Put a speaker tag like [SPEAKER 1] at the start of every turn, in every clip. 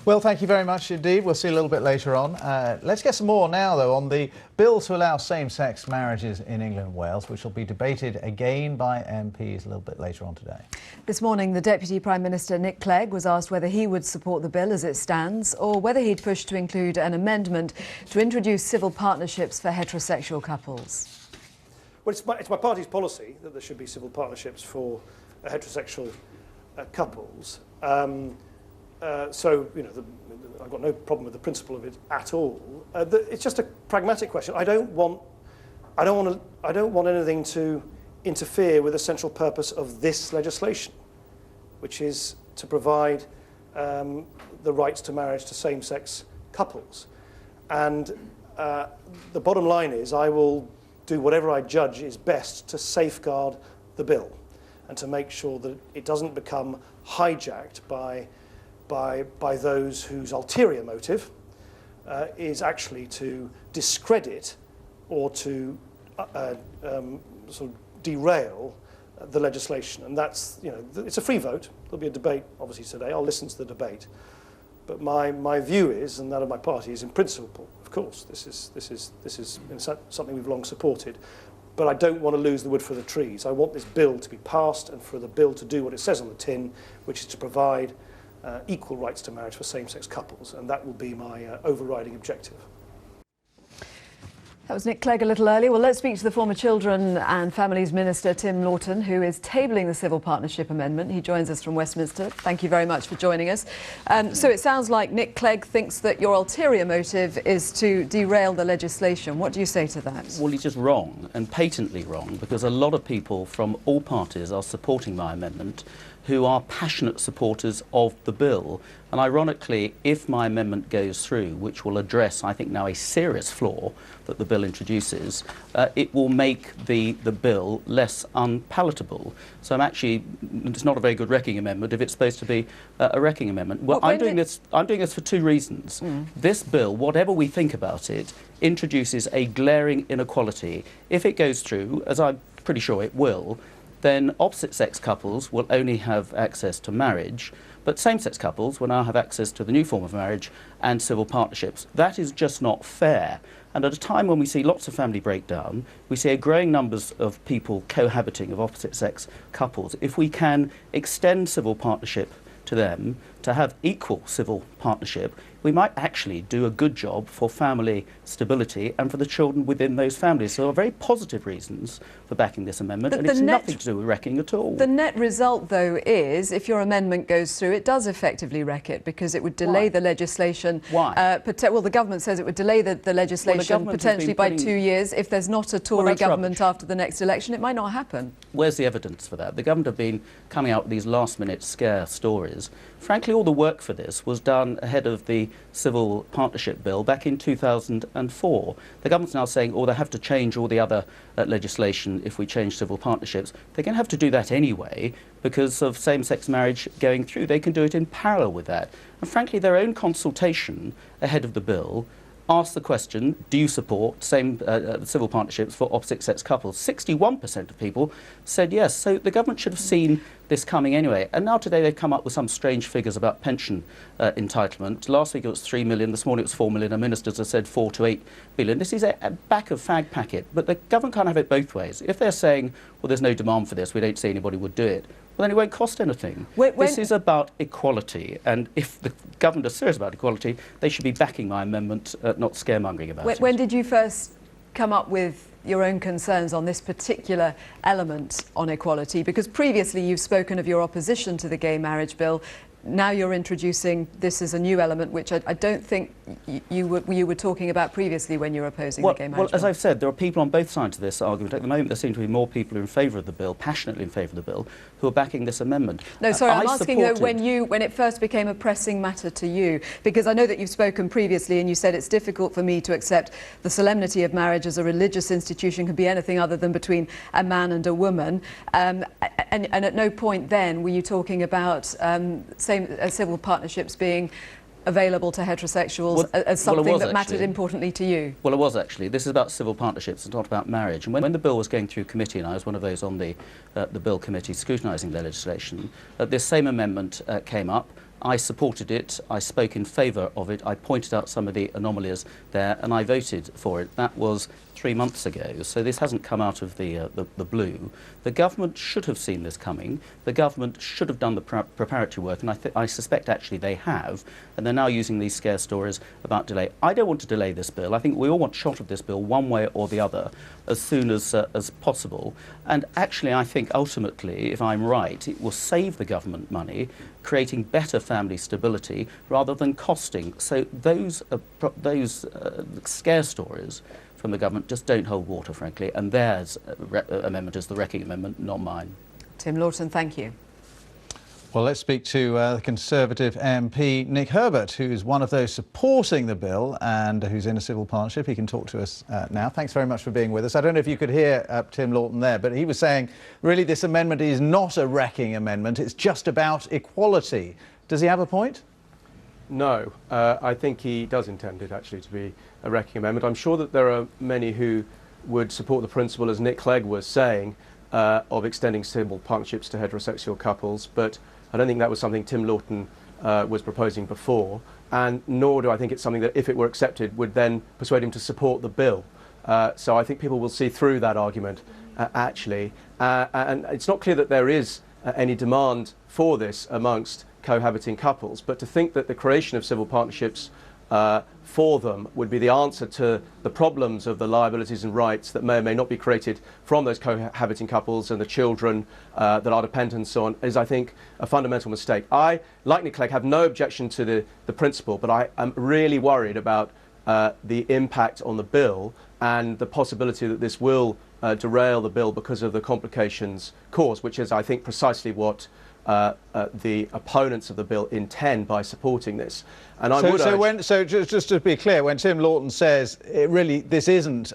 [SPEAKER 1] Well, thank you very much indeed. We'll see a little bit later on. Let's get some more now, though, on the bill to allow same-sex marriages in England and Wales, which will be debated again by MPs a little bit later on today.
[SPEAKER 2] This morning, the Deputy Prime Minister, Nick Clegg, was asked whether he would support the bill as it stands or whether he'd push to include an amendment to introduce civil partnerships for heterosexual couples.
[SPEAKER 3] Well, it's my party's policy that there should be civil partnerships for heterosexual couples. So, you know, I've got no problem with the principle of it at all. It's just a pragmatic question. I don't want anything to interfere with the central purpose of this legislation, which is to provide the rights to marriage to same-sex couples. And the bottom line is, I will do whatever I judge is best to safeguard the bill and to make sure that it doesn't become hijacked by those whose ulterior motive is actually to discredit or to sort of derail the legislation. And that's, you know, it's a free vote. There'll be a debate, obviously, today. I'll listen to the debate. But my view is, and that of my party, is in principle, of course, this is something we've long supported. But I don't want to lose the wood for the trees. I want this bill to be passed and for the bill to do what it says on the tin, which is to provide equal rights to marriage for same-sex couples, and that will be my overriding objective.
[SPEAKER 2] That was Nick Clegg a little earlier. Well, let's speak to the former Children and Families Minister, Tim Loughton, who is tabling the Civil Partnership Amendment. He joins us from Westminster. Thank you very much for joining us. So it sounds like Nick Clegg thinks that your ulterior motive is to derail the legislation. What do you say to that?
[SPEAKER 4] Well, he's just wrong, and patently wrong, because a lot of people from all parties are supporting my amendment who are passionate supporters of the bill. And ironically, if my amendment goes through, which will address, I think now, a serious flaw that the bill introduces, it will make the bill less unpalatable. So it's not a very good wrecking amendment if it's supposed to be a wrecking amendment. Well, I'm doing this for two reasons. This bill, whatever we think about it, introduces a glaring inequality. If it goes through, as I'm pretty sure it will, then opposite-sex couples will only have access to marriage, but same-sex couples will now have access to the new form of marriage and civil partnerships. That is just not fair. And at a time when we see lots of family breakdown, we see a growing numbers of people cohabiting of opposite-sex couples. If we can extend civil partnership to them, to have equal civil partnership, we might actually do a good job for family stability and for the children within those families. So there are very positive reasons for backing this amendment, and it's nothing to do with wrecking at all.
[SPEAKER 2] The net result, though, is if your amendment goes through, it does effectively wreck it, because it would delay the legislation.
[SPEAKER 4] Why?
[SPEAKER 2] Well, the government says it would delay the legislation potentially by 2 years. If there's not a Tory government after the next election, it might not happen.
[SPEAKER 4] Where's the evidence for that? The government have been coming out with these last-minute scare stories. Frankly, all the work for this was done ahead of the Civil Partnership Bill back in 2004. The government's now saying, oh, they have to change all the other legislation if we change civil partnerships. They're going to have to do that anyway because of same-sex marriage going through. They can do it in parallel with that. And frankly, their own consultation ahead of the bill asked the question, do you support civil partnerships for opposite-sex couples? 61% of people said yes. So the government should have seen this coming anyway. And now today they've come up with some strange figures about pension entitlement. Last week it was 3 million, this morning it was 4 million, and ministers have said 4 to 8 billion. This is a back of fag packet, but the government can't have it both ways. If they're saying, well, there's no demand for this, we don't see anybody would do it, well, then it won't cost anything. This is about equality, and if the government is serious about equality, they should be backing my amendment, not scaremongering about it.
[SPEAKER 2] When did you first come up with your own concerns on this particular element on equality? Because previously you've spoken of your opposition to the gay marriage bill. Now you're introducing this as a new element, which I don't think you were talking about previously when you were opposing the gay marriage bill.
[SPEAKER 4] Well, as I've said, there are people on both sides of this argument. At the moment, there seem to be more people in favour of the bill, passionately in favour of the bill, who are backing this amendment.
[SPEAKER 2] No, sorry, I'm asking though, when it first became a pressing matter to you, because I know that you've spoken previously and you said it's difficult for me to accept the solemnity of marriage as a religious institution can be anything other than between a man and a woman. And at no point then were you talking about civil partnerships being available to heterosexuals as something that mattered importantly to you?
[SPEAKER 4] Well, it was actually. This is about civil partnerships, it's not about marriage. And when the bill was going through committee, and I was one of those on the bill committee scrutinising the legislation, this same amendment came up. I supported it, I spoke in favour of it, I pointed out some of the anomalies there, and I voted for it. That was 3 months ago, so this hasn't come out of the blue. The government should have seen this coming. The government should have done the preparatory work, and I suspect actually they have, and they're now using these scare stories about delay. I don't want to delay this bill. I think we all want shot of this bill one way or the other as soon as possible. And actually, I think ultimately, if I'm right, it will save the government money, creating better family stability rather than costing. So those scare stories from the government just don't hold water, frankly, and theirs amendment is the wrecking amendment, not mine.
[SPEAKER 2] Tim Loughton, thank you.
[SPEAKER 1] Well, let's speak to the Conservative MP Nick Herbert, who's one of those supporting the bill and who's in a civil partnership. He can talk to us now. Thanks very much for being with us. I don't know if you could hear Tim Loughton there, but he was saying, really, this amendment is not a wrecking amendment. It's just about equality. Does he have a point?
[SPEAKER 5] No, I think he does intend it actually to be a wrecking amendment. I'm sure that there are many who would support the principle, as Nick Clegg was saying, of extending civil partnerships to heterosexual couples, but I don't think that was something Tim Loughton was proposing before, and nor do I think it's something that, if it were accepted, would then persuade him to support the bill. So I think people will see through that argument, actually. And it's not clear that there is any demand for this amongst cohabiting couples, but to think that the creation of civil partnerships for them would be the answer to the problems of the liabilities and rights that may or may not be created from those cohabiting couples and the children that are dependent on is, I think, a fundamental mistake. I, like Nick Clegg, have no objection to the principle, but I am really worried about the impact on the bill and the possibility that this will derail the bill because of the complications caused, which is, I think, precisely what the opponents of the bill intend by supporting this. And
[SPEAKER 1] so just to be clear, when Tim Loughton says this isn't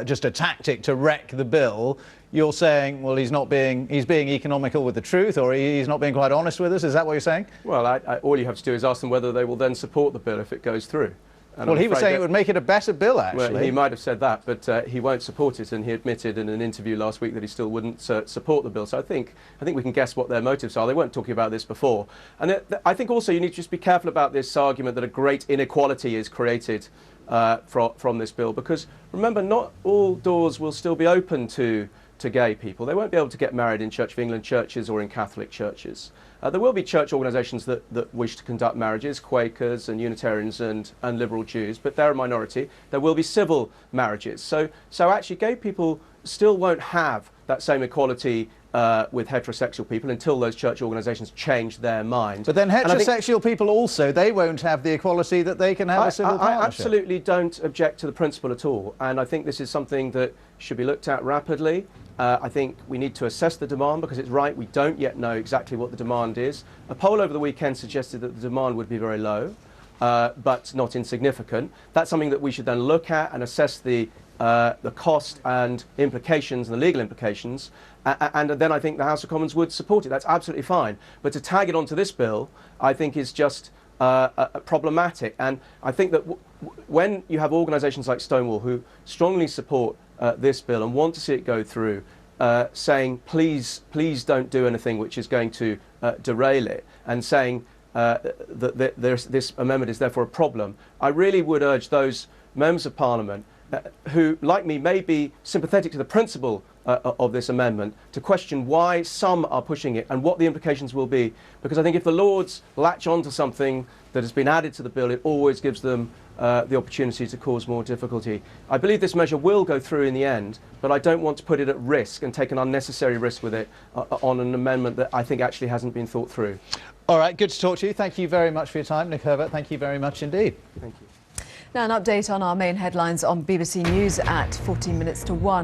[SPEAKER 1] just a tactic to wreck the bill, you're saying, well, he's being economical with the truth, or he's not being quite honest with us. Is that what you're saying?
[SPEAKER 5] Well, all you have to do is ask them whether they will then support the bill if it goes through. And
[SPEAKER 1] well, he was saying it would make it a better bill, actually.
[SPEAKER 5] Well, he might have said that, but he won't support it, and he admitted in an interview last week that he still wouldn't support the bill. So I think we can guess what their motives are. They weren't talking about this before. And I think also you need to just be careful about this argument that a great inequality is created from this bill, because remember, not all doors will still be open to gay people. They won't be able to get married in Church of England churches or in Catholic churches. There will be church organisations that wish to conduct marriages, Quakers and Unitarians and liberal Jews, but they're a minority. There will be civil marriages. So actually gay people still won't have that same equality with heterosexual people until those church organisations change their mind.
[SPEAKER 1] But then heterosexual people also, they won't have the equality that they can have a civil partnership.
[SPEAKER 5] I absolutely don't object to the principle at all, and I think this is something that should be looked at rapidly. I think we need to assess the demand, because it's right, we don't yet know exactly what the demand is. A poll over the weekend suggested that the demand would be very low, but not insignificant. That's something that we should then look at and assess the cost and implications and the legal implications, and then I think the House of Commons would support it. That's absolutely fine. But to tag it onto this bill, I think is just problematic. And I think that when you have organisations like Stonewall who strongly support this bill and want to see it go through, saying please don't do anything which is going to derail it, and saying that this amendment is therefore a problem, I really would urge those members of Parliament who, like me, may be sympathetic to the principle of this amendment, to question why some are pushing it and what the implications will be. Because I think if the Lords latch onto something that has been added to the bill, it always gives them the opportunity to cause more difficulty. I believe this measure will go through in the end, but I don't want to put it at risk and take an unnecessary risk with it on an amendment that I think actually hasn't been thought through.
[SPEAKER 1] All right, good to talk to you. Thank you very much for your time, Nick Herbert. Thank you very much indeed.
[SPEAKER 5] Thank you.
[SPEAKER 2] Now an update on our main headlines on BBC News at 14 minutes to 1.